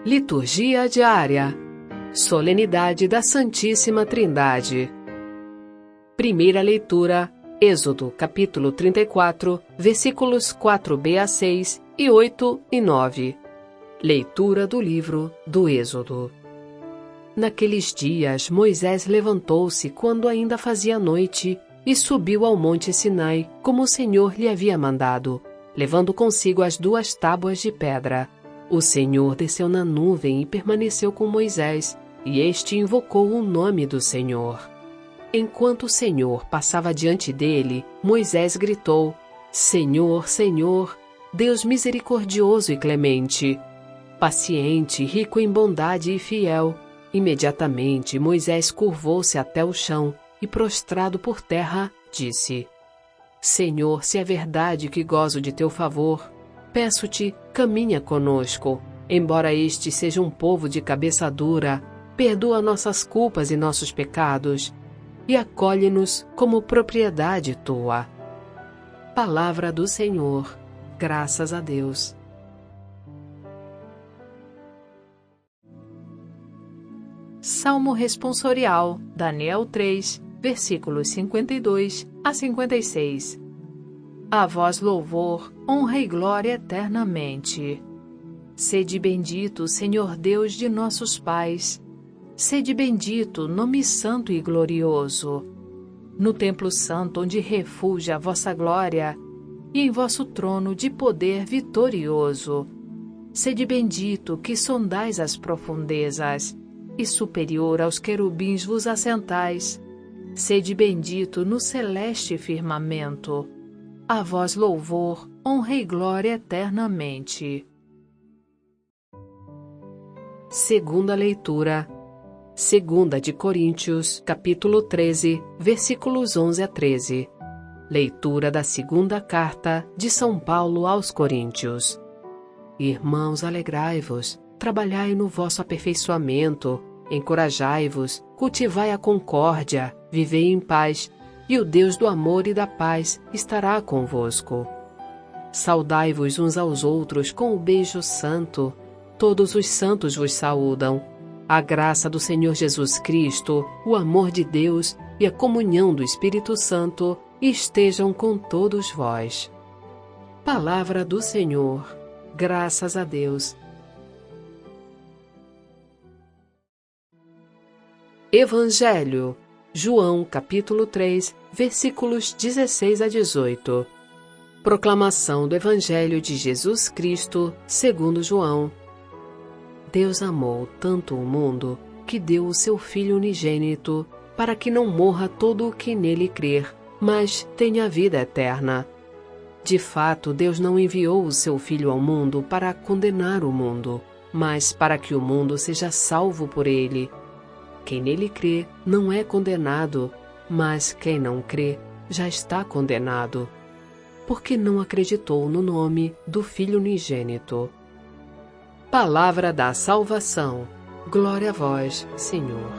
Liturgia diária. Solenidade da Santíssima Trindade. Primeira leitura, Êxodo, capítulo 34, versículos 4b a 6 e 8 e 9. Leitura do livro do Êxodo. Naqueles dias, Moisés levantou-se quando ainda fazia noite e subiu ao monte Sinai, como o Senhor lhe havia mandado, levando consigo as 2 tábuas de pedra. O Senhor desceu na nuvem e permaneceu com Moisés, e este invocou o nome do Senhor. Enquanto o Senhor passava diante dele, Moisés gritou: Senhor, Senhor, Deus misericordioso e clemente, paciente, rico em bondade e fiel. Imediatamente Moisés curvou-se até o chão e, prostrado por terra, disse: Senhor, se é verdade que gozo de teu favor, peço-te, caminha conosco. Embora este seja um povo de cabeça dura, perdoa nossas culpas e nossos pecados, e acolhe-nos como propriedade tua. Palavra do Senhor. Graças a Deus. Salmo responsorial, Daniel 3, versículos 52 a 56. A vós louvor, honra e glória eternamente. Sede bendito, Senhor Deus de nossos pais. Sede bendito, nome santo e glorioso. No templo santo onde refulge a vossa glória, e em vosso trono de poder vitorioso. Sede bendito que sondais as profundezas, e superior aos querubins vos assentais. Sede bendito no celeste firmamento. A vós louvor, honra e glória eternamente. Segunda leitura. Segunda de Coríntios, capítulo 13, versículos 11 a 13. Leitura da segunda carta de São Paulo aos Coríntios. Irmãos, alegrai-vos, trabalhai no vosso aperfeiçoamento, encorajai-vos, cultivai a concórdia, vivei em paz, e o Deus do amor e da paz estará convosco. Saudai-vos uns aos outros com o beijo santo. Todos os santos vos saúdam. A graça do Senhor Jesus Cristo, o amor de Deus e a comunhão do Espírito Santo estejam com todos vós. Palavra do Senhor. Graças a Deus. Evangelho. João, capítulo 3, versículos 16 a 18. Proclamação do Evangelho de Jesus Cristo, segundo João. Deus amou tanto o mundo, que deu o seu Filho unigênito, para que não morra todo o que nele crer, mas tenha a vida eterna. De fato, Deus não enviou o seu Filho ao mundo para condenar o mundo, mas para que o mundo seja salvo por ele. Quem nele crê não é condenado, mas quem não crê já está condenado, porque não acreditou no nome do Filho unigênito. Palavra da salvação. Glória a vós, Senhor.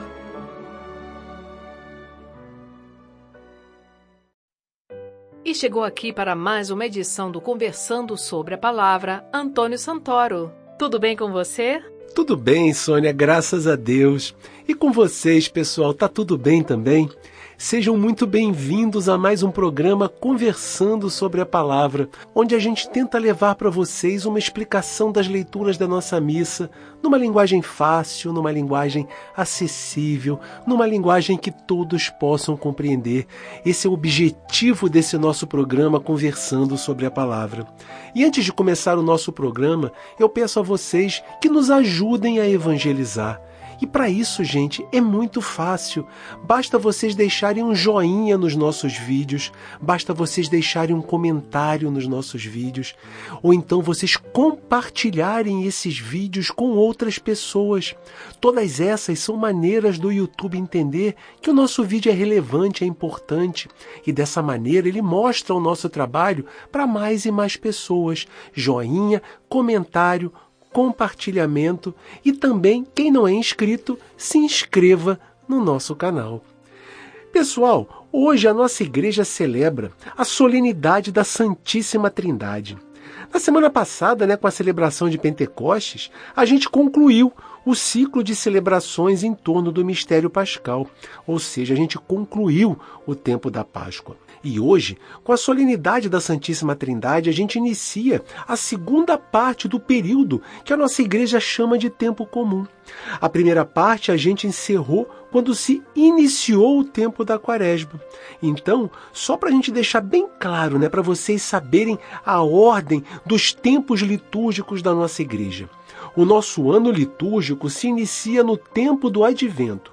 E chegou aqui para mais uma edição do Conversando sobre a Palavra, Antônio Santoro. Tudo bem com você? Tudo bem, Sônia, graças a Deus. E com vocês, pessoal, tá tudo bem também? Sejam muito bem-vindos a mais um programa Conversando sobre a Palavra, onde a gente tenta levar para vocês uma explicação das leituras da nossa missa, numa linguagem fácil, numa linguagem acessível, numa linguagem que todos possam compreender. Esse é o objetivo desse nosso programa Conversando sobre a Palavra. E antes de começar o nosso programa, eu peço a vocês que nos ajudem a evangelizar. E para isso, gente, é muito fácil. Basta vocês deixarem um joinha nos nossos vídeos, basta vocês deixarem um comentário nos nossos vídeos, ou então vocês compartilharem esses vídeos com outras pessoas. Todas essas são maneiras do YouTube entender que o nosso vídeo é relevante, é importante, e dessa maneira ele mostra o nosso trabalho para mais e mais pessoas. Joinha, comentário, compartilhamento e também, quem não é inscrito, se inscreva no nosso canal. Pessoal, hoje a nossa igreja celebra a solenidade da Santíssima Trindade. Na semana passada, com a celebração de Pentecostes, a gente concluiu o ciclo de celebrações em torno do mistério pascal, ou seja, a gente concluiu o tempo da Páscoa. E hoje, com a solenidade da Santíssima Trindade, a gente inicia a segunda parte do período que a nossa igreja chama de tempo comum. A primeira parte a gente encerrou quando se iniciou o tempo da Quaresma. Então, só para a gente deixar bem claro, para vocês saberem a ordem dos tempos litúrgicos da nossa igreja. O nosso ano litúrgico se inicia no tempo do Advento.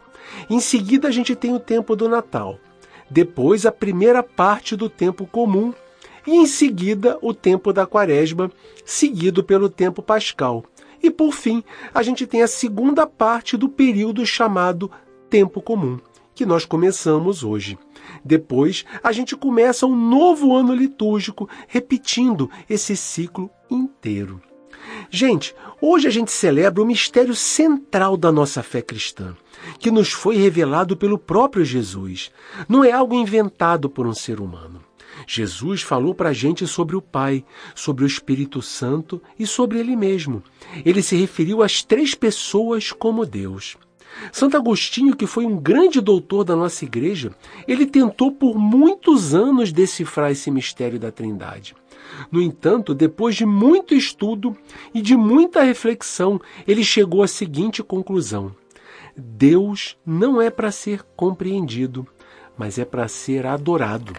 Em seguida, a gente tem o tempo do Natal. Depois, a primeira parte do tempo comum. E, em seguida, o tempo da Quaresma, seguido pelo tempo pascal. E, por fim, a gente tem a segunda parte do período chamado tempo comum, que nós começamos hoje. Depois, a gente começa um novo ano litúrgico, repetindo esse ciclo inteiro. Gente, hoje a gente celebra o mistério central da nossa fé cristã, que nos foi revelado pelo próprio Jesus. Não é algo inventado por um ser humano. Jesus falou para a gente sobre o Pai, sobre o Espírito Santo e sobre Ele mesmo. Ele se referiu às três pessoas como Deus. Santo Agostinho, que foi um grande doutor da nossa igreja, ele tentou por muitos anos decifrar esse mistério da Trindade. No entanto, depois de muito estudo e de muita reflexão, ele chegou à seguinte conclusão: Deus não é para ser compreendido, mas é para ser adorado.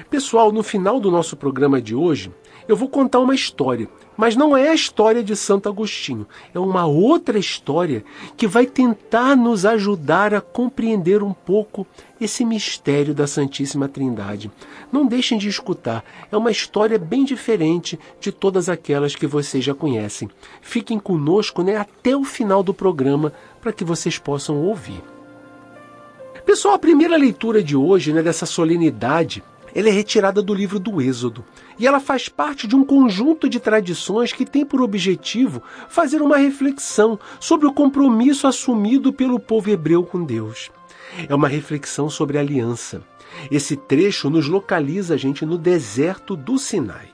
Pessoal, no final do nosso programa de hoje, eu vou contar uma história, mas não é a história de Santo Agostinho, é uma outra história que vai tentar nos ajudar a compreender um pouco esse mistério da Santíssima Trindade. Não deixem de escutar, é uma história bem diferente de todas aquelas que vocês já conhecem. Fiquem conosco, até o final do programa para que vocês possam ouvir. Pessoal, a primeira leitura de hoje, dessa solenidade, ela é retirada do livro do Êxodo, e ela faz parte de um conjunto de tradições que tem por objetivo fazer uma reflexão sobre o compromisso assumido pelo povo hebreu com Deus. É uma reflexão sobre a aliança. Esse trecho nos localiza, gente, no deserto do Sinai.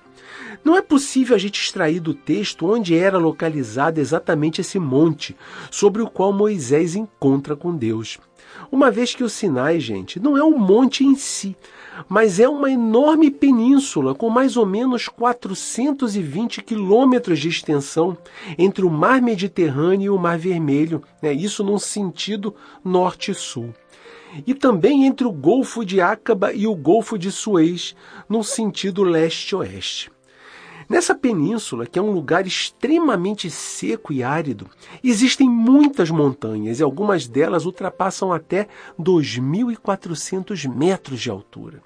Não é possível a gente extrair do texto onde era localizado exatamente esse monte sobre o qual Moisés encontra com Deus. Uma vez que o Sinai, gente, não é um monte em si, mas é uma enorme península com mais ou menos 420 quilômetros de extensão entre o Mar Mediterrâneo e o Mar Vermelho, isso num sentido norte e sul. E também entre o Golfo de Áqaba e o Golfo de Suez, num sentido leste-oeste. Nessa península, que é um lugar extremamente seco e árido, existem muitas montanhas e algumas delas ultrapassam até 2.400 metros de altura.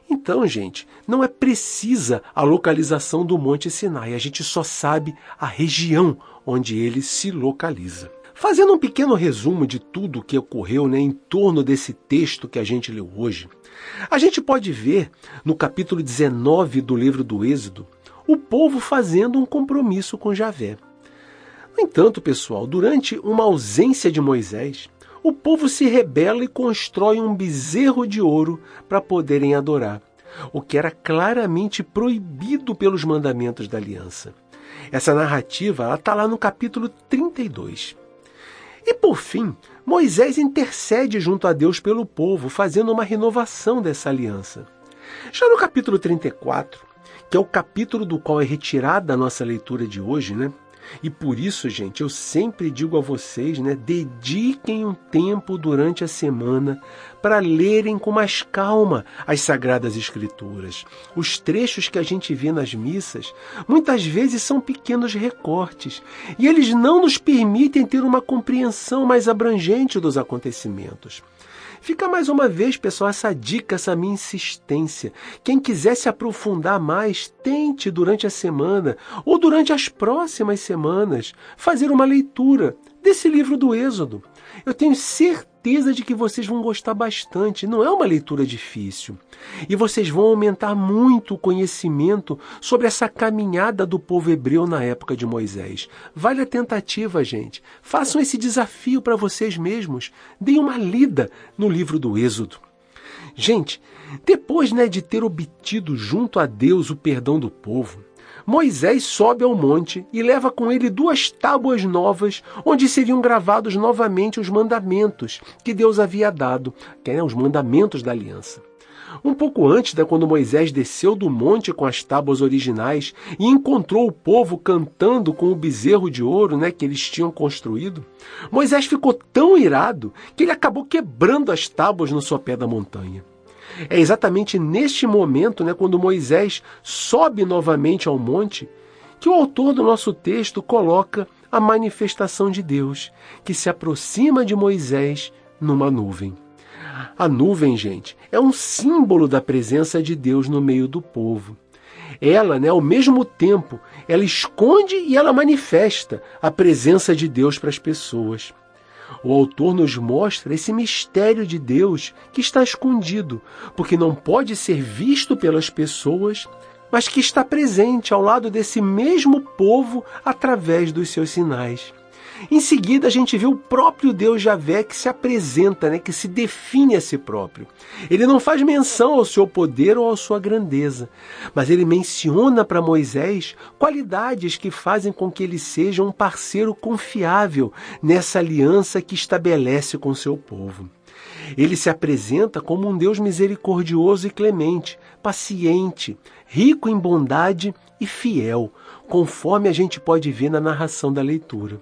Então, gente, não é precisa a localização do Monte Sinai, a gente só sabe a região onde ele se localiza. Fazendo um pequeno resumo de tudo o que ocorreu em torno desse texto que a gente leu hoje, a gente pode ver no capítulo 19 do livro do Êxodo, o povo fazendo um compromisso com Javé. No entanto, pessoal, durante uma ausência de Moisés, o povo se rebela e constrói um bezerro de ouro para poderem adorar, o que era claramente proibido pelos mandamentos da aliança. Essa narrativa está lá no capítulo 32. E, por fim, Moisés intercede junto a Deus pelo povo, fazendo uma renovação dessa aliança. Já no capítulo 34, que é o capítulo do qual é retirada a nossa leitura de hoje, E por isso, gente, eu sempre digo a vocês, dediquem um tempo durante a semana para lerem com mais calma as Sagradas Escrituras. Os trechos que a gente vê nas missas, muitas vezes são pequenos recortes, e eles não nos permitem ter uma compreensão mais abrangente dos acontecimentos. Fica mais uma vez, pessoal, essa dica, essa minha insistência. Quem quiser se aprofundar mais, tente durante a semana ou durante as próximas semanas fazer uma leitura desse livro do Êxodo. Eu tenho certeza de que vocês vão gostar bastante. Não é uma leitura difícil. E vocês vão aumentar muito o conhecimento sobre essa caminhada do povo hebreu na época de Moisés. Vale a tentativa, gente. Façam esse desafio para vocês mesmos. Deem uma lida no livro do Êxodo. Gente, depois de ter obtido junto a Deus o perdão do povo, Moisés sobe ao monte e leva com ele 2 tábuas novas, onde seriam gravados novamente os mandamentos que Deus havia dado, os mandamentos da aliança. Um pouco antes, quando Moisés desceu do monte com as tábuas originais e encontrou o povo cantando com o bezerro de ouro, que eles tinham construído, Moisés ficou tão irado que ele acabou quebrando as tábuas no sopé da montanha. É exatamente neste momento, quando Moisés sobe novamente ao monte, que o autor do nosso texto coloca a manifestação de Deus, que se aproxima de Moisés numa nuvem. A nuvem, gente, é um símbolo da presença de Deus no meio do povo. Ela, ao mesmo tempo, ela esconde e ela manifesta a presença de Deus para as pessoas. O autor nos mostra esse mistério de Deus que está escondido, porque não pode ser visto pelas pessoas, mas que está presente ao lado desse mesmo povo através dos seus sinais. Em seguida, a gente vê o próprio Deus Javé que se apresenta, que se define a si próprio. Ele não faz menção ao seu poder ou à sua grandeza, mas ele menciona para Moisés qualidades que fazem com que ele seja um parceiro confiável nessa aliança que estabelece com seu povo. Ele se apresenta como um Deus misericordioso e clemente, paciente, rico em bondade e fiel, conforme a gente pode ver na narração da leitura.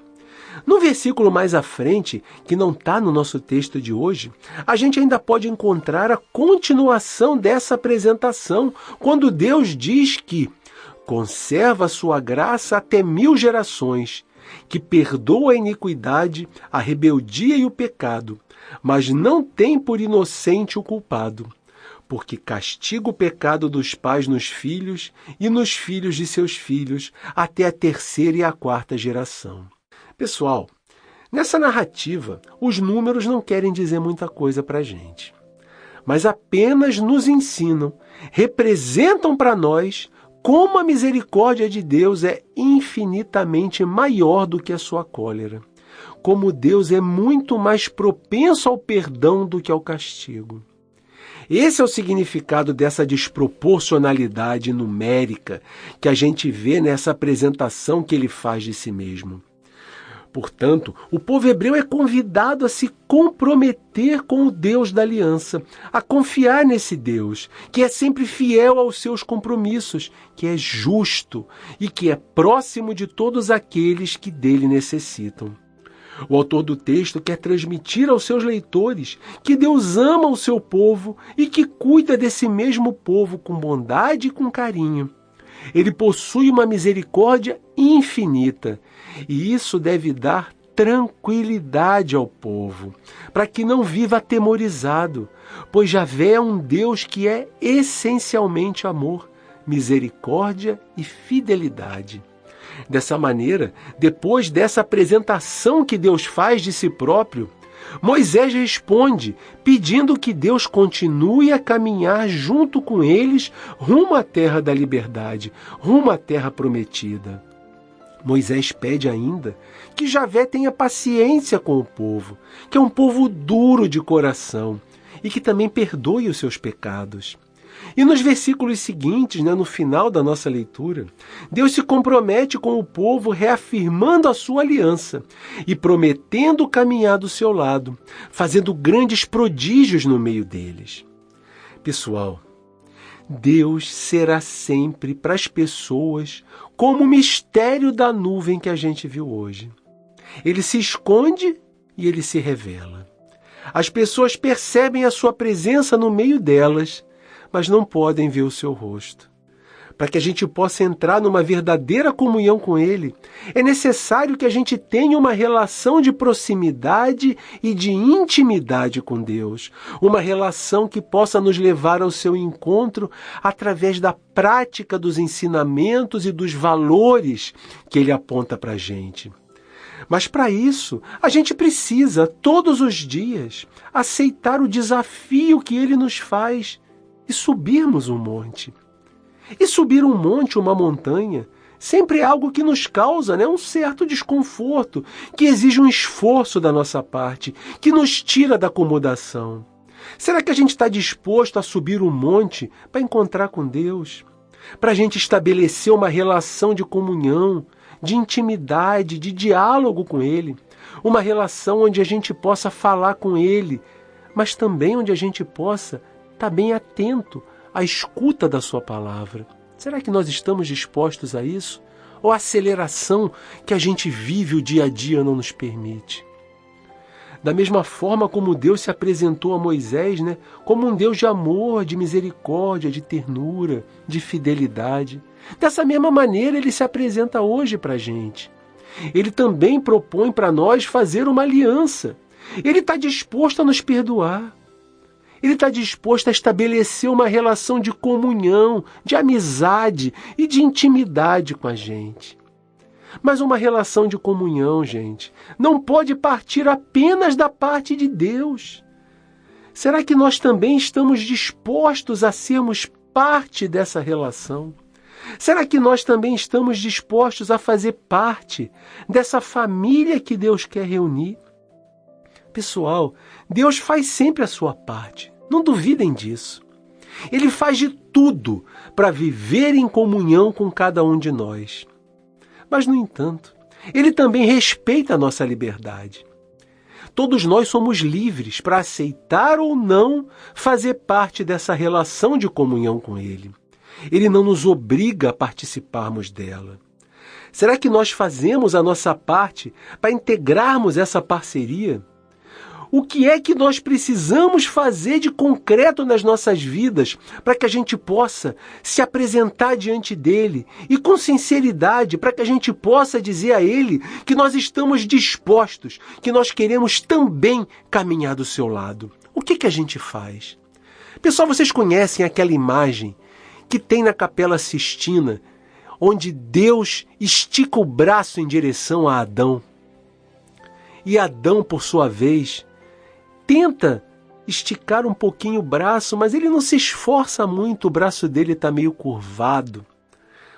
No versículo mais à frente, que não está no nosso texto de hoje, a gente ainda pode encontrar a continuação dessa apresentação, quando Deus diz que conserva a sua graça até 1000 gerações, que perdoa a iniquidade, a rebeldia e o pecado, mas não tem por inocente o culpado, porque castiga o pecado dos pais nos filhos e nos filhos de seus filhos, até a 3ª e a 4ª geração. Pessoal, nessa narrativa, os números não querem dizer muita coisa para a gente, mas apenas nos ensinam, representam para nós como a misericórdia de Deus é infinitamente maior do que a sua cólera, como Deus é muito mais propenso ao perdão do que ao castigo. Esse é o significado dessa desproporcionalidade numérica que a gente vê nessa apresentação que ele faz de si mesmo. Portanto, o povo hebreu é convidado a se comprometer com o Deus da aliança, a confiar nesse Deus, que é sempre fiel aos seus compromissos, que é justo e que é próximo de todos aqueles que dele necessitam. O autor do texto quer transmitir aos seus leitores que Deus ama o seu povo e que cuida desse mesmo povo com bondade e com carinho. Ele possui uma misericórdia infinita, e isso deve dar tranquilidade ao povo, para que não viva atemorizado, pois Javé é um Deus que é essencialmente amor, misericórdia e fidelidade. Dessa maneira, depois dessa apresentação que Deus faz de si próprio, Moisés responde, pedindo que Deus continue a caminhar junto com eles rumo à terra da liberdade, rumo à terra prometida. Moisés pede ainda que Javé tenha paciência com o povo, que é um povo duro de coração e que também perdoe os seus pecados. E nos versículos seguintes, no final da nossa leitura, Deus se compromete com o povo reafirmando a sua aliança e prometendo caminhar do seu lado, fazendo grandes prodígios no meio deles. Pessoal, Deus será sempre para as pessoas como o mistério da nuvem que a gente viu hoje. Ele se esconde e ele se revela. As pessoas percebem a sua presença no meio delas, mas não podem ver o seu rosto. Para que a gente possa entrar numa verdadeira comunhão com Ele, é necessário que a gente tenha uma relação de proximidade e de intimidade com Deus. Uma relação que possa nos levar ao seu encontro através da prática dos ensinamentos e dos valores que Ele aponta para a gente. Mas para isso, a gente precisa, todos os dias, aceitar o desafio que Ele nos faz e subirmos um monte. E subir um monte, uma montanha, sempre é algo que nos causa um certo desconforto, que exige um esforço da nossa parte, que nos tira da acomodação. Será que a gente está disposto a subir um monte para encontrar com Deus? para a gente estabelecer uma relação de comunhão, de intimidade, de diálogo com Ele, uma relação onde a gente possa falar com Ele, mas também onde a gente possa estar bem atento à escuta da Sua palavra. Será que nós estamos dispostos a isso? Ou a aceleração que a gente vive o dia a dia não nos permite? Da mesma forma como Deus se apresentou a Moisés, como um Deus de amor, de misericórdia, de ternura, de fidelidade. Dessa mesma maneira Ele se apresenta hoje para a gente. Ele também propõe para nós fazer uma aliança. Ele está disposto a nos perdoar. Ele está disposto a estabelecer uma relação de comunhão, de amizade e de intimidade com a gente. Mas uma relação de comunhão, gente, não pode partir apenas da parte de Deus. Será que nós também estamos dispostos a sermos parte dessa relação? Será que nós também estamos dispostos a fazer parte dessa família que Deus quer reunir? Pessoal, Deus faz sempre a sua parte. Não duvidem disso. Ele faz de tudo para viver em comunhão com cada um de nós. Mas, no entanto, Ele também respeita a nossa liberdade. Todos nós somos livres para aceitar ou não fazer parte dessa relação de comunhão com Ele. Ele não nos obriga a participarmos dela. Será que nós fazemos a nossa parte para integrarmos essa parceria? O que é que nós precisamos fazer de concreto nas nossas vidas para que a gente possa se apresentar diante dele e com sinceridade para que a gente possa dizer a ele que nós estamos dispostos, que nós queremos também caminhar do seu lado? O que a gente faz? Pessoal, vocês conhecem aquela imagem que tem na Capela Sistina, onde Deus estica o braço em direção a Adão. E Adão, por sua vez, tenta esticar um pouquinho o braço, mas ele não se esforça muito, o braço dele está meio curvado.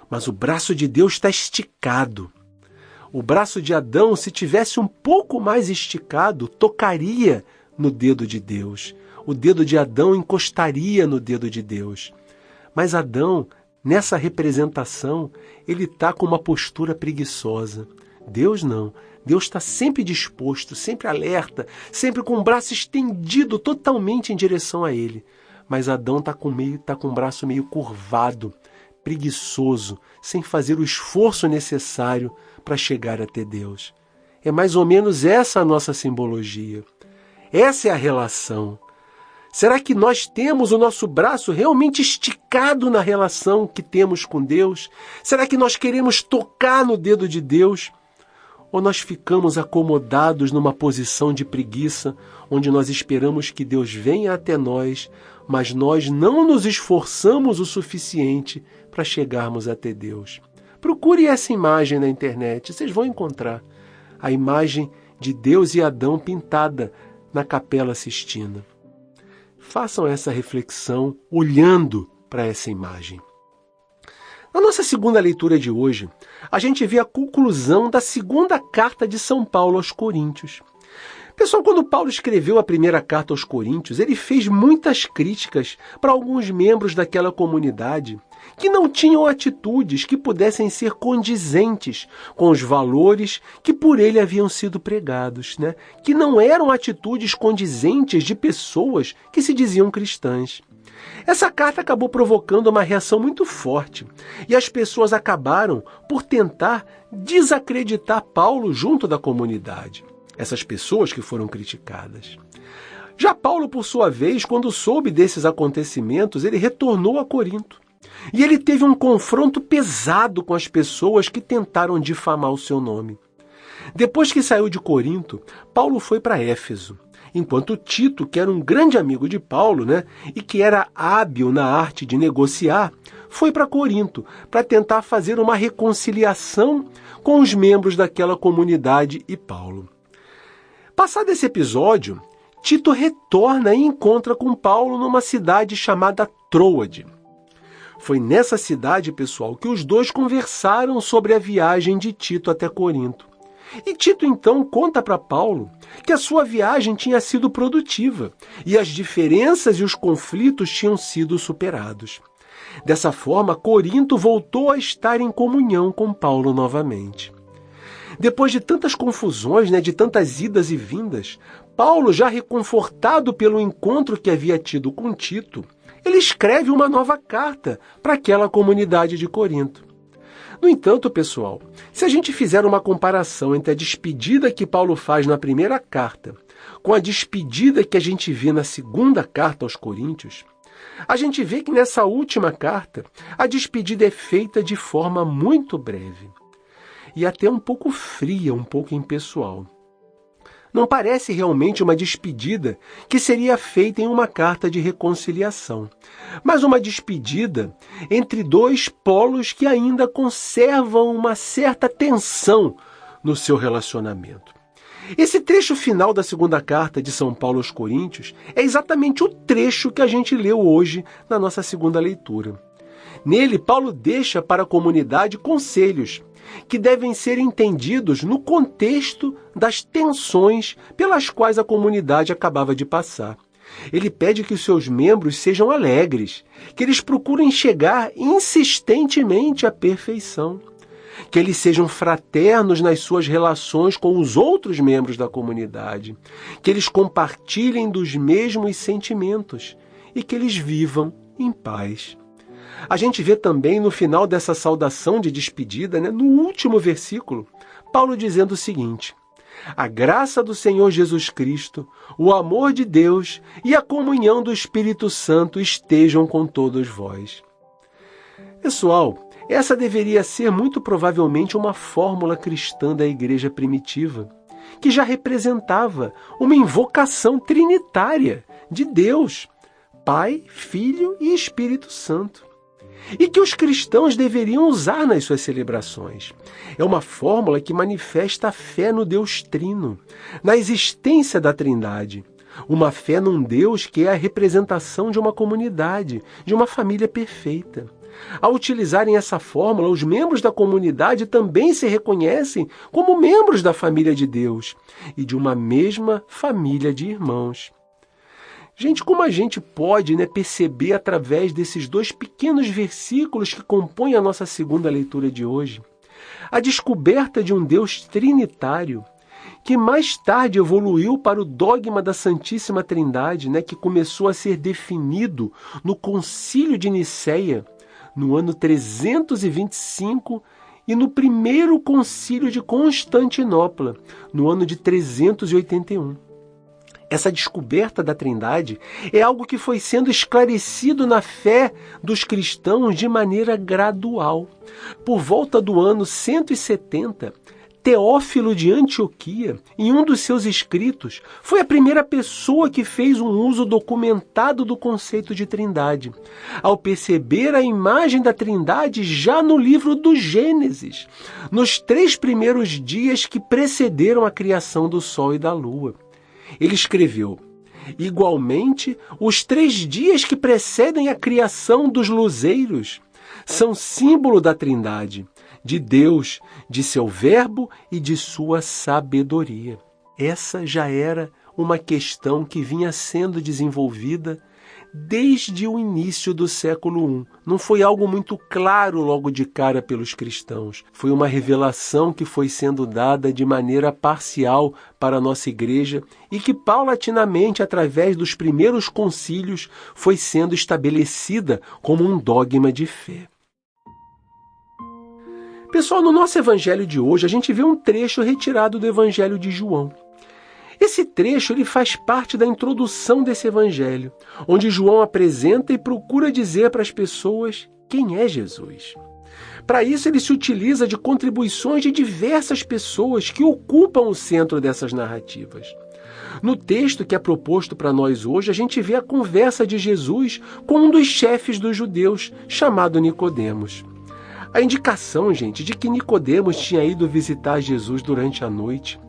Mas o braço de Deus está esticado. O braço de Adão, se tivesse um pouco mais esticado, tocaria no dedo de Deus. O dedo de Adão encostaria no dedo de Deus. Mas Adão, nessa representação, ele está com uma postura preguiçosa. Deus não. Deus está sempre disposto, sempre alerta, sempre com o braço estendido totalmente em direção a ele. Mas Adão está com o braço meio curvado, preguiçoso, sem fazer o esforço necessário para chegar até Deus. É mais ou menos essa a nossa simbologia. Essa é a relação. Será que nós temos o nosso braço realmente esticado na relação que temos com Deus? Será que nós queremos tocar no dedo de Deus? Ou nós ficamos acomodados numa posição de preguiça, onde nós esperamos que Deus venha até nós, mas nós não nos esforçamos o suficiente para chegarmos até Deus? Procure essa imagem na internet, vocês vão encontrar a imagem de Deus e Adão pintada na Capela Sistina. Façam essa reflexão olhando para essa imagem. Na nossa segunda leitura de hoje, a gente vê a conclusão da segunda carta de São Paulo aos Coríntios. Pessoal, quando Paulo escreveu a primeira carta aos Coríntios, ele fez muitas críticas para alguns membros daquela comunidade que não tinham atitudes que pudessem ser condizentes com os valores que por ele haviam sido pregados, que não eram atitudes condizentes de pessoas que se diziam cristãs. Essa carta acabou provocando uma reação muito forte e as pessoas acabaram por tentar desacreditar Paulo junto da comunidade. Essas pessoas que foram criticadas. Já Paulo, por sua vez, quando soube desses acontecimentos, ele retornou a Corinto. E ele teve um confronto pesado com as pessoas que tentaram difamar o seu nome. Depois que saiu de Corinto, Paulo foi para Éfeso, enquanto Tito, que era um grande amigo de Paulo, e que era hábil na arte de negociar, foi para Corinto para tentar fazer uma reconciliação com os membros daquela comunidade e Paulo. Passado esse episódio, Tito retorna e encontra com Paulo numa cidade chamada Troade. Foi nessa cidade, pessoal, que os dois conversaram sobre a viagem de Tito até Corinto. E Tito, então, conta para Paulo que a sua viagem tinha sido produtiva e as diferenças e os conflitos tinham sido superados. Dessa forma, Corinto voltou a estar em comunhão com Paulo novamente. Depois de tantas confusões, de tantas idas e vindas, Paulo, já reconfortado pelo encontro que havia tido com Tito, ele escreve uma nova carta para aquela comunidade de Corinto. No entanto, pessoal, se a gente fizer uma comparação entre a despedida que Paulo faz na primeira carta com a despedida que a gente vê na segunda carta aos Coríntios, a gente vê que nessa última carta a despedida é feita de forma muito breve e até um pouco fria, um pouco impessoal. Não parece realmente uma despedida que seria feita em uma carta de reconciliação, mas uma despedida entre dois polos que ainda conservam uma certa tensão no seu relacionamento. Esse trecho final da segunda carta de São Paulo aos Coríntios é exatamente o trecho que a gente leu hoje na nossa segunda leitura. Nele, Paulo deixa para a comunidade conselhos que devem ser entendidos no contexto das tensões pelas quais a comunidade acabava de passar. Ele pede que os seus membros sejam alegres, que eles procurem chegar insistentemente à perfeição, que eles sejam fraternos nas suas relações com os outros membros da comunidade, que eles compartilhem dos mesmos sentimentos e que eles vivam em paz. A gente vê também no final dessa saudação de despedida, no último versículo, Paulo dizendo o seguinte: a graça do Senhor Jesus Cristo, o amor de Deus e a comunhão do Espírito Santo estejam com todos vós. Pessoal, essa deveria ser muito provavelmente uma fórmula cristã da igreja primitiva, que já representava uma invocação trinitária de Deus, Pai, Filho e Espírito Santo, e que os cristãos deveriam usar nas suas celebrações. É uma fórmula que manifesta a fé no Deus Trino, na existência da Trindade, uma fé num Deus que é a representação de uma comunidade, de uma família perfeita. Ao utilizarem essa fórmula, os membros da comunidade também se reconhecem como membros da família de Deus e de uma mesma família de irmãos. Gente, como a gente pode perceber através desses dois pequenos versículos que compõem a nossa segunda leitura de hoje, a descoberta de um Deus trinitário que mais tarde evoluiu para o dogma da Santíssima Trindade, que começou a ser definido no Concílio de Nicéia, no ano 325, e no primeiro Concílio de Constantinopla, no ano de 381. Essa descoberta da Trindade é algo que foi sendo esclarecido na fé dos cristãos de maneira gradual. Por volta do ano 170, Teófilo de Antioquia, em um dos seus escritos, foi a primeira pessoa que fez um uso documentado do conceito de Trindade, ao perceber a imagem da Trindade já no livro do Gênesis, nos 3 primeiros dias que precederam a criação do Sol e da Lua. Ele escreveu: igualmente, os 3 dias que precedem a criação dos luzeiros são símbolo da Trindade, de Deus, de seu verbo e de sua sabedoria. Essa já era uma questão que vinha sendo desenvolvida desde o início do século I. Não foi algo muito claro logo de cara pelos cristãos. Foi uma revelação que foi sendo dada de maneira parcial para a nossa igreja e que paulatinamente, através dos primeiros concílios, foi sendo estabelecida como um dogma de fé. Pessoal, no nosso evangelho de hoje, a gente vê um trecho retirado do evangelho de João. Esse trecho ele faz parte da introdução desse evangelho, onde João apresenta e procura dizer para as pessoas quem é Jesus. Para isso, ele se utiliza de contribuições de diversas pessoas que ocupam o centro dessas narrativas. No texto que é proposto para nós hoje, a gente vê a conversa de Jesus com um dos chefes dos judeus, chamado Nicodemos. A indicação, gente, de que Nicodemos tinha ido visitar Jesus durante a noite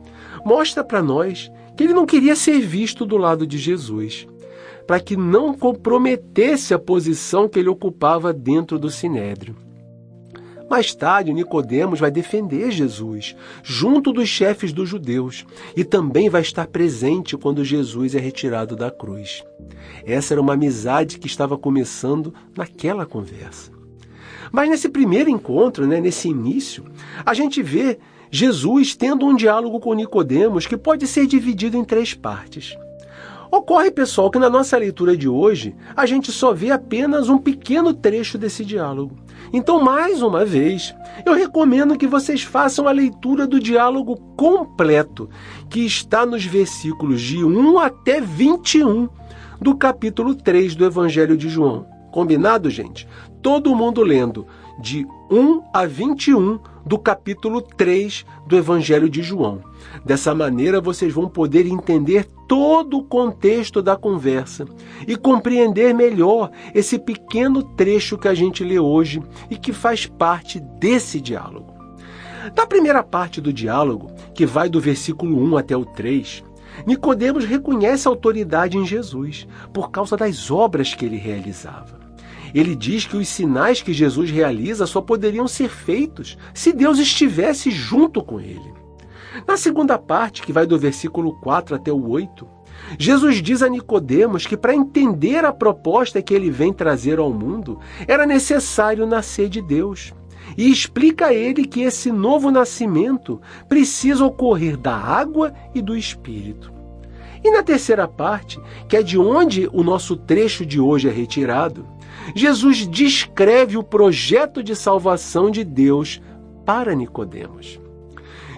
mostra para nós que ele não queria ser visto do lado de Jesus, para que não comprometesse a posição que ele ocupava dentro do Sinédrio. Mais tarde, Nicodemos vai defender Jesus, junto dos chefes dos judeus, e também vai estar presente quando Jesus é retirado da cruz. Essa era uma amizade que estava começando naquela conversa. Mas nesse primeiro encontro, nesse início, a gente vê Jesus tendo um diálogo com Nicodemos que pode ser dividido em 3 partes. Ocorre, pessoal, que na nossa leitura de hoje, a gente só vê apenas um pequeno trecho desse diálogo. Então, mais uma vez, eu recomendo que vocês façam a leitura do diálogo completo, que está nos versículos de 1 até 21 do capítulo 3 do Evangelho de João. Combinado, gente? Todo mundo lendo de 1 a 21 do capítulo 3 do Evangelho de João. Dessa maneira, vocês vão poder entender todo o contexto da conversa e compreender melhor esse pequeno trecho que a gente lê hoje e que faz parte desse diálogo. Da primeira parte do diálogo, que vai do versículo 1 até o 3, Nicodemos reconhece a autoridade em Jesus por causa das obras que ele realizava. Ele diz que os sinais que Jesus realiza só poderiam ser feitos se Deus estivesse junto com ele. Na segunda parte, que vai do versículo 4 até o 8, Jesus diz a Nicodemos que para entender a proposta que ele vem trazer ao mundo, era necessário nascer de Deus. E explica a ele que esse novo nascimento precisa ocorrer da água e do Espírito. E na terceira parte, que é de onde o nosso trecho de hoje é retirado, Jesus descreve o projeto de salvação de Deus para Nicodemos.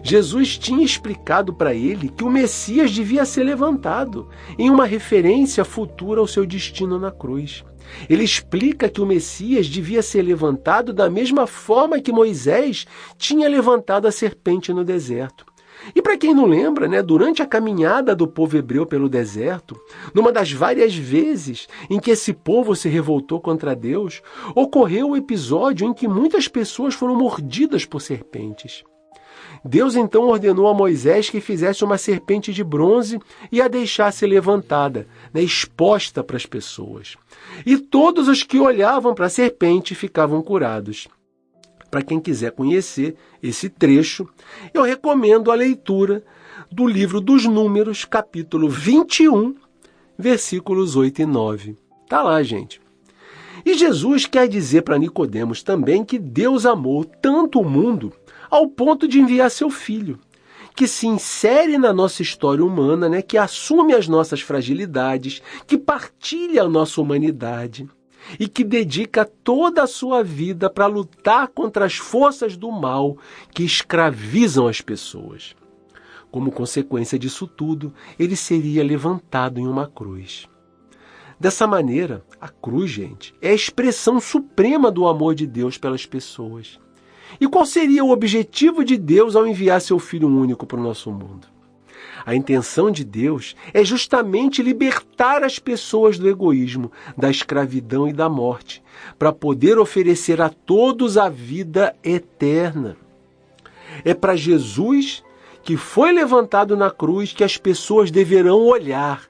Jesus tinha explicado para ele que o Messias devia ser levantado, em uma referência futura ao seu destino na cruz. Ele explica que o Messias devia ser levantado da mesma forma que Moisés tinha levantado a serpente no deserto. E para quem não lembra, durante a caminhada do povo hebreu pelo deserto, numa das várias vezes em que esse povo se revoltou contra Deus, ocorreu o episódio em que muitas pessoas foram mordidas por serpentes. Deus então ordenou a Moisés que fizesse uma serpente de bronze e a deixasse levantada, exposta para as pessoas. E todos os que olhavam para a serpente ficavam curados. Para quem quiser conhecer esse trecho, eu recomendo a leitura do livro dos Números, capítulo 21, versículos 8 e 9. Tá lá, gente. E Jesus quer dizer para Nicodemos também que Deus amou tanto o mundo ao ponto de enviar seu Filho, que se insere na nossa história humana, que assume as nossas fragilidades, que partilha a nossa humanidade e que dedica toda a sua vida para lutar contra as forças do mal que escravizam as pessoas. Como consequência disso tudo, ele seria levantado em uma cruz. Dessa maneira, a cruz, gente, é a expressão suprema do amor de Deus pelas pessoas. E qual seria o objetivo de Deus ao enviar seu Filho único para o nosso mundo? A intenção de Deus é justamente libertar as pessoas do egoísmo, da escravidão e da morte, para poder oferecer a todos a vida eterna. É para Jesus, que foi levantado na cruz, que as pessoas deverão olhar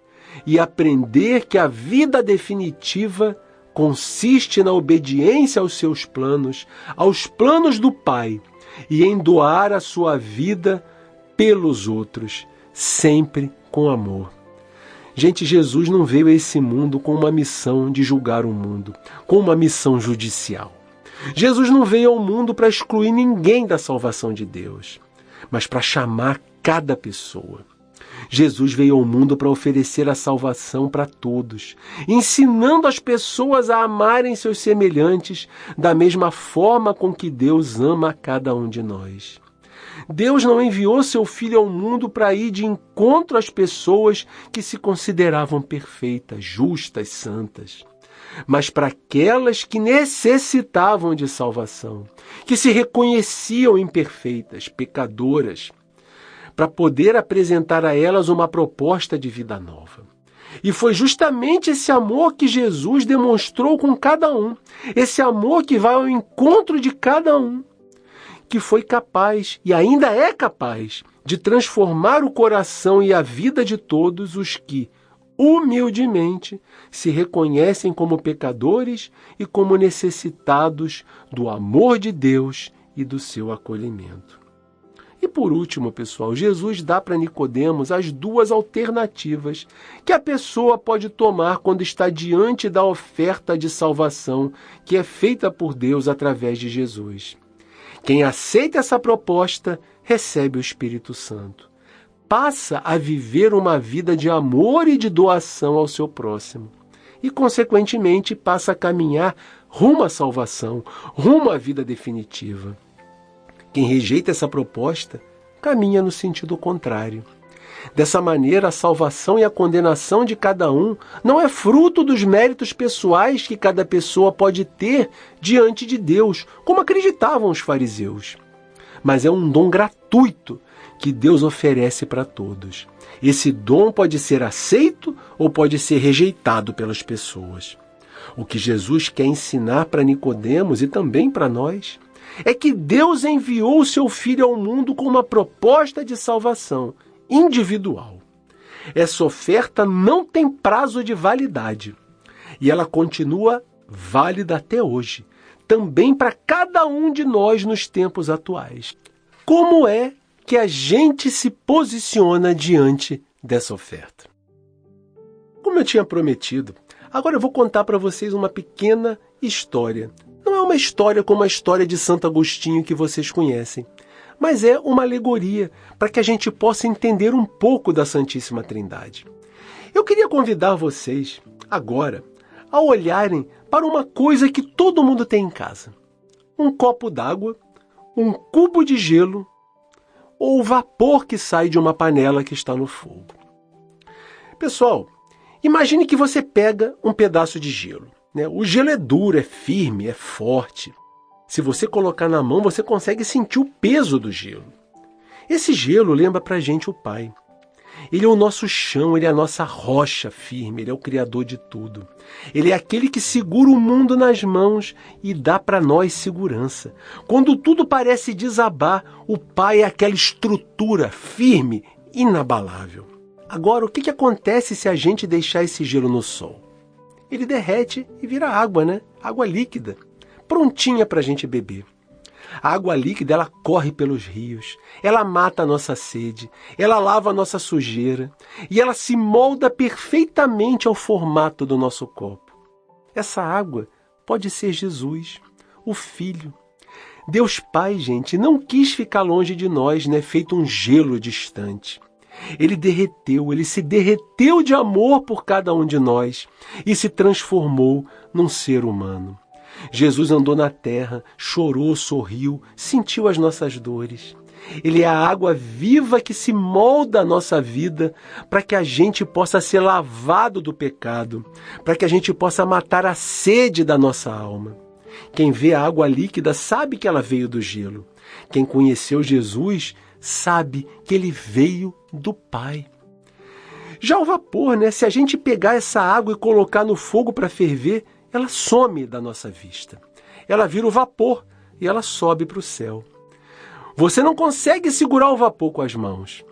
e aprender que a vida definitiva consiste na obediência aos seus planos, aos planos do Pai, e em doar a sua vida pelos outros, sempre com amor. Gente, Jesus não veio a esse mundo com uma missão de julgar o mundo, com uma missão judicial. Jesus não veio ao mundo para excluir ninguém da salvação de Deus, mas para chamar cada pessoa. Jesus veio ao mundo para oferecer a salvação para todos, ensinando as pessoas a amarem seus semelhantes da mesma forma com que Deus ama a cada um de nós. Deus não enviou seu Filho ao mundo para ir de encontro às pessoas que se consideravam perfeitas, justas, santas, mas para aquelas que necessitavam de salvação, que se reconheciam imperfeitas, pecadoras, para poder apresentar a elas uma proposta de vida nova. E foi justamente esse amor que Jesus demonstrou com cada um, esse amor que vai ao encontro de cada um, que foi capaz, e ainda é capaz, de transformar o coração e a vida de todos os que, humildemente se reconhecem como pecadores e como necessitados do amor de Deus e do seu acolhimento. E por último, pessoal, Jesus dá para Nicodemos as duas alternativas que a pessoa pode tomar quando está diante da oferta de salvação que é feita por Deus através de Jesus. Quem aceita essa proposta recebe o Espírito Santo. Passa a viver uma vida de amor e de doação ao seu próximo. E, consequentemente, passa a caminhar rumo à salvação, rumo à vida definitiva. Quem rejeita essa proposta caminha no sentido contrário. Dessa maneira, a salvação e a condenação de cada um não é fruto dos méritos pessoais que cada pessoa pode ter diante de Deus, como acreditavam os fariseus. Mas é um dom gratuito que Deus oferece para todos. Esse dom pode ser aceito ou pode ser rejeitado pelas pessoas. O que Jesus quer ensinar para Nicodemos e também para nós é que Deus enviou o seu Filho ao mundo com uma proposta de salvação individual. Essa oferta não tem prazo de validade e ela continua válida até hoje, também para cada um de nós nos tempos atuais. Como é que a gente se posiciona diante dessa oferta? Como eu tinha prometido, agora eu vou contar para vocês uma pequena história. Não é uma história como a história de Santo Agostinho que vocês conhecem, mas é uma alegoria para que a gente possa entender um pouco da Santíssima Trindade. Eu queria convidar vocês, agora, a olharem para uma coisa que todo mundo tem em casa. Um copo d'água, um cubo de gelo ou o vapor que sai de uma panela que está no fogo. Pessoal, imagine que você pega um pedaço de gelo. O gelo é duro, é firme, é forte. Se você colocar na mão, você consegue sentir o peso do gelo. Esse gelo lembra para a gente o Pai. Ele é o nosso chão, ele é a nossa rocha firme, ele é o Criador de tudo. Ele é aquele que segura o mundo nas mãos e dá para nós segurança. Quando tudo parece desabar, o Pai é aquela estrutura firme, inabalável. Agora, o que acontece se a gente deixar esse gelo no sol? Ele derrete e vira água, né? Água líquida, prontinha para a gente beber. A água líquida, ela corre pelos rios, ela mata a nossa sede, ela lava a nossa sujeira e ela se molda perfeitamente ao formato do nosso copo. Essa água pode ser Jesus, o Filho. Deus Pai, gente, não quis ficar longe de nós, né? Feito um gelo distante. Ele derreteu, ele se derreteu de amor por cada um de nós e se transformou num ser humano. Jesus andou na terra, chorou, sorriu, sentiu as nossas dores. Ele é a água viva que se molda a nossa vida para que a gente possa ser lavado do pecado, para que a gente possa matar a sede da nossa alma. Quem vê a água líquida sabe que ela veio do gelo. Quem conheceu Jesus sabe que ele veio do Pai. Já o vapor, né? Se a gente pegar essa água e colocar no fogo para ferver, ela some da nossa vista. Ela vira o vapor e ela sobe para o céu. Você não consegue segurar o vapor com as mãos.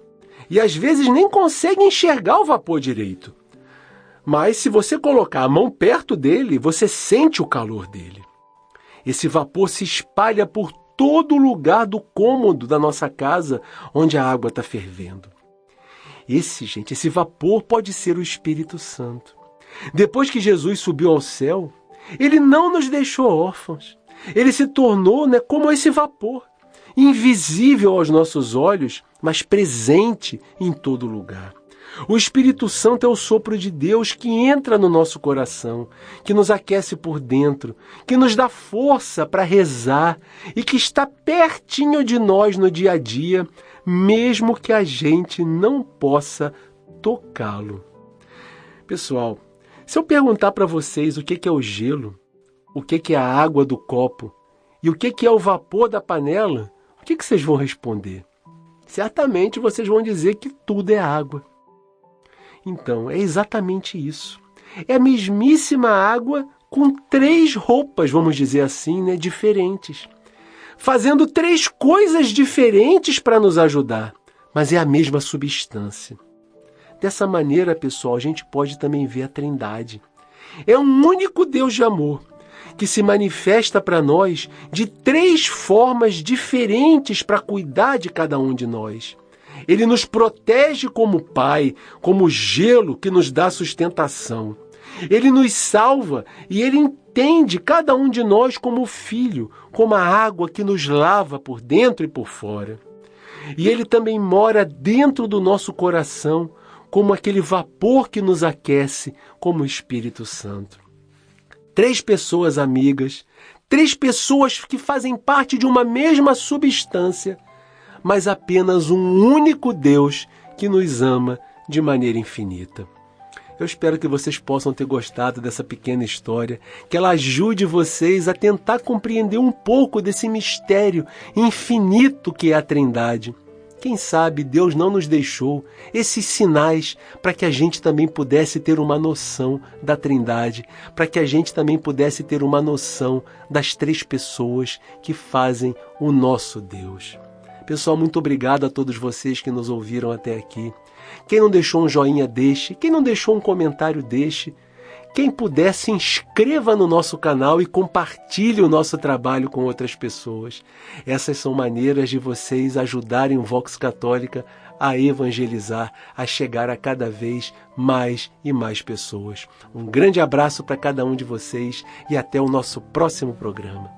E às vezes nem consegue enxergar o vapor direito. Mas se você colocar a mão perto dele, você sente o calor dele. Esse vapor se espalha por todo lugar do cômodo da nossa casa onde a água está fervendo. Esse vapor pode ser o Espírito Santo. Depois que Jesus subiu ao céu, ele não nos deixou órfãos. Ele se tornou, como esse vapor, invisível aos nossos olhos, mas presente em todo lugar. O Espírito Santo é o sopro de Deus que entra no nosso coração, que nos aquece por dentro, que nos dá força para rezar e que está pertinho de nós no dia a dia, mesmo que a gente não possa tocá-lo. Pessoal, se eu perguntar para vocês o que é o gelo, o que é a água do copo e o que é o vapor da panela, o que vocês vão responder? Certamente vocês vão dizer que tudo é água. Então, é exatamente isso. É a mesmíssima água com 3 roupas, vamos dizer assim, diferentes. Fazendo 3 coisas diferentes para nos ajudar, mas é a mesma substância. Dessa maneira, pessoal, a gente pode também ver a Trindade. É um único Deus de amor que se manifesta para nós de 3 formas diferentes para cuidar de cada um de nós. Ele nos protege como pai, como gelo que nos dá sustentação. Ele nos salva e Ele entende cada um de nós como filho, como a água que nos lava por dentro e por fora. E Ele também mora dentro do nosso coração, como aquele vapor que nos aquece, como o Espírito Santo. 3 pessoas amigas, 3 pessoas que fazem parte de uma mesma substância, mas apenas um único Deus que nos ama de maneira infinita. Eu espero que vocês possam ter gostado dessa pequena história, que ela ajude vocês a tentar compreender um pouco desse mistério infinito que é a Trindade. Quem sabe Deus não nos deixou esses sinais para que a gente também pudesse ter uma noção da Trindade, para que a gente também pudesse ter uma noção das 3 pessoas que fazem o nosso Deus. Pessoal, muito obrigado a todos vocês que nos ouviram até aqui. Quem não deixou um joinha, deixe. Quem não deixou um comentário, deixe. Quem puder, se inscreva no nosso canal e compartilhe o nosso trabalho com outras pessoas. Essas são maneiras de vocês ajudarem o Vox Católica a evangelizar, a chegar a cada vez mais e mais pessoas. Um grande abraço para cada um de vocês e até o nosso próximo programa.